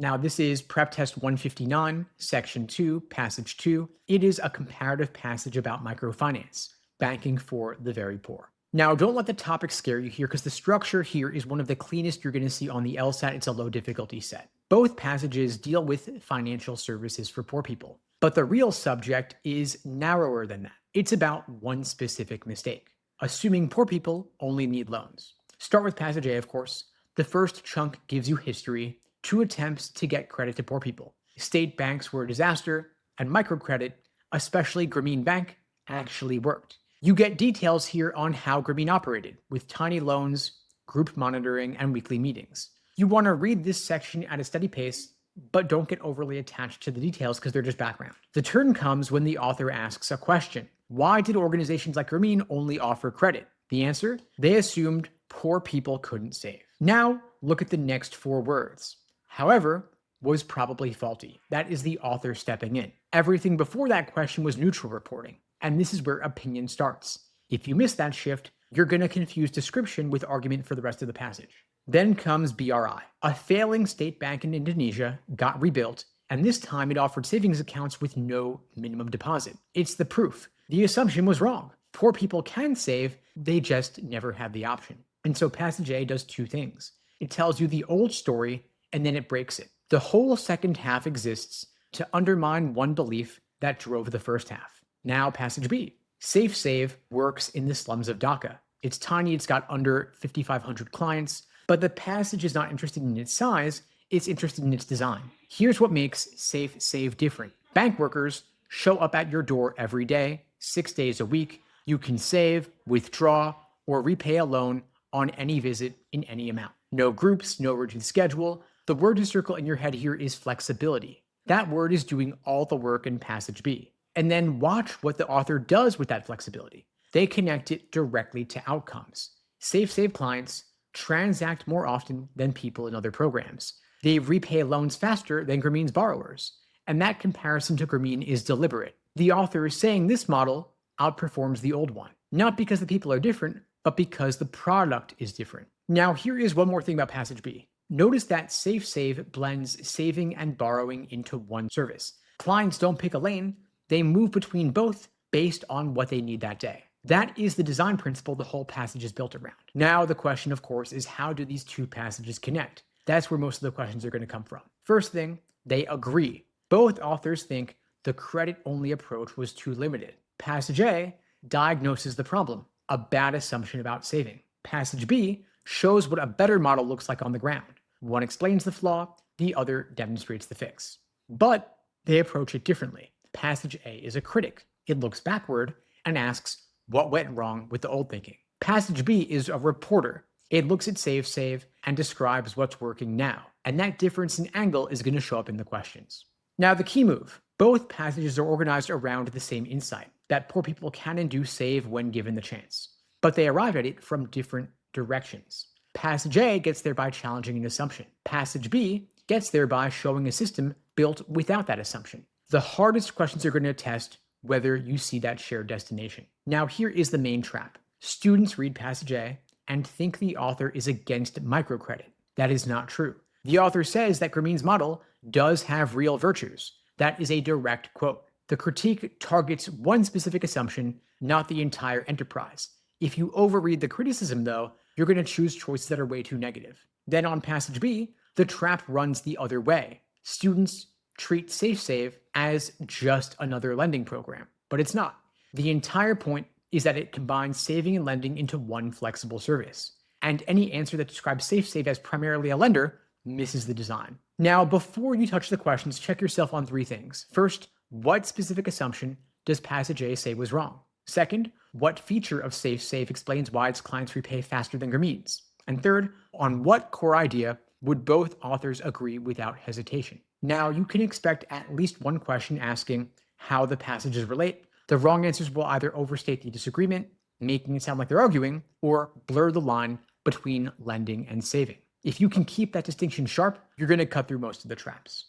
Now, this is PrepTest 159, Section 2, Passage 2. It is a comparative passage about microfinance, banking for the very poor. Now, don't let the topic scare you here because the structure here is one of the cleanest you're going to see on the LSAT. It's a low difficulty set. Both passages deal with financial services for poor people, but the real subject is narrower than that. It's about one specific mistake, assuming poor people only need loans. Start with Passage A, of course. The first chunk gives you history, 2 attempts to get credit to poor people. State banks were a disaster, and microcredit, especially Grameen Bank, actually worked. You get details here on how Grameen operated, with tiny loans, group monitoring, and weekly meetings. You want to read this section at a steady pace, but don't get overly attached to the details because they're just background. The turn comes when the author asks a question. Why did organizations like Grameen only offer credit? The answer? They assumed poor people couldn't save. Now, look at the next 4 words. However, was probably faulty. That is the author stepping in. Everything before that question was neutral reporting, and this is where opinion starts. If you miss that shift, you're going to confuse description with argument for the rest of the passage. Then comes BRI. A failing state bank in Indonesia got rebuilt, and this time it offered savings accounts with no minimum deposit. It's the proof. The assumption was wrong. Poor people can save, they just never had the option. And so Passage A does 2 things. It tells you the old story, and then it breaks it. The whole second half exists to undermine one belief that drove the first half. Now, Passage B. SafeSave works in the slums of Dhaka. It's tiny, it's got under 5,500 clients, but the passage is not interested in its size, it's interested in its design. Here's what makes SafeSave different. Bank workers show up at your door every day, 6 days a week. You can save, withdraw, or repay a loan on any visit in any amount. No groups, no rigid schedule. The word to circle in your head here is flexibility. That word is doing all the work in Passage B. And then watch what the author does with that flexibility. They connect it directly to outcomes. SafeSave clients transact more often than people in other programs. They repay loans faster than Grameen's borrowers. And that comparison to Grameen is deliberate. The author is saying this model outperforms the old one, not because the people are different, but because the product is different. Now, here is one more thing about Passage B. Notice that SafeSave blends saving and borrowing into one service. Clients don't pick a lane, they move between both based on what they need that day. That is the design principle the whole passage is built around. Now, the question, of course, is how do these 2 passages connect? That's where most of the questions are going to come from. First thing, they agree. Both authors think the credit-only approach was too limited. Passage A diagnoses the problem, a bad assumption about saving. Passage B shows what a better model looks like on the ground. One explains the flaw, the other demonstrates the fix. But they approach it differently. Passage A is a critic. It looks backward and asks what went wrong with the old thinking. Passage B is a reporter. It looks at SafeSave and describes what's working now. And that difference in angle is going to show up in the questions. Now, the key move. Both passages are organized around the same insight, that poor people can and do save when given the chance. But they arrive at it from different directions. Passage A gets there by challenging an assumption. Passage B gets there by showing a system built without that assumption. The hardest questions are going to test whether you see that shared destination. Now, here is the main trap. Students read Passage A and think the author is against microcredit. That is not true. The author says that Grameen's model does have real virtues. That is a direct quote. The critique targets one specific assumption, not the entire enterprise. If you overread the criticism, though, you're going to choose choices that are way too negative. Then on Passage B, the trap runs the other way. Students treat SafeSave as just another lending program, but it's not. The entire point is that it combines saving and lending into one flexible service. And any answer that describes SafeSave as primarily a lender misses the design. Now, before you touch the questions, check yourself on 3 things. First, what specific assumption does Passage A say was wrong? Second, what feature of SafeSave explains why its clients repay faster than Grameen's? And third, on what core idea would both authors agree without hesitation? Now, you can expect at least one question asking how the passages relate. The wrong answers will either overstate the disagreement, making it sound like they're arguing, or blur the line between lending and saving. If you can keep that distinction sharp, you're going to cut through most of the traps.